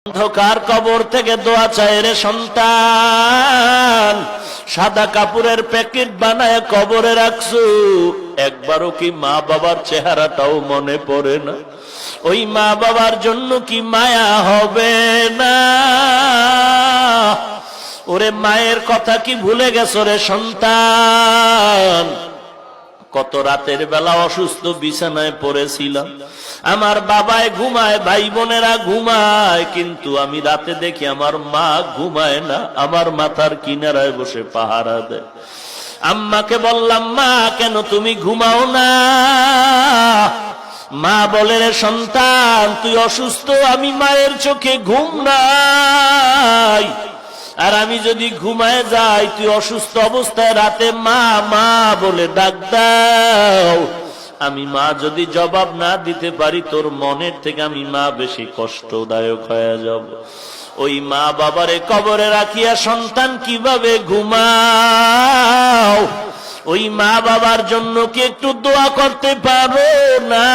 অন্ধকার কবর থেকে দোয়া চায় রে সন্তান, সাদা কাপড়ের প্যাকেট বানায় কবরে রাখছো, একবারও কি মা বাবার চেহারাটাও মনে পড়ে না? ওই মা বাবার জন্য কি মায়া হবে না? ওরে মায়ের কথা কি ভুলে গেছো রে সন্তান? কত রাতের বেলা অসুস্থ বিছানায় পড়েছিলাম, আমার বাবায় ঘুমায়, ভাই বোনেরা ঘুমায়, কিন্তু আমি রাতে দেখি আমার মা ঘুমায় না, আমার মাথার কিনারায় বসে পাহারা দেয়। আম্মাকে বললাম, মা কেন তুমি ঘুমাও না? মা বলে, রে সন্তান তুই অসুস্থ, আমি মায়ের চোখে ঘুম নাই, আর আমি যদি ঘুমায় যাই তুই অসুস্থ অবস্থায় রাতে মা মা বলে ডাক দাও, আমি মা যদি জবাব না দিতে পারি তোর মনের থেকে আমি মা বেশি কষ্টদায়ক হয়ে যাব। ওই মা বাবারে কবরে রাখিয়া সন্তান কিভাবে ঘুমাও? ওই মা বাবার জন্য কি একটু দোয়া করতে পারো না?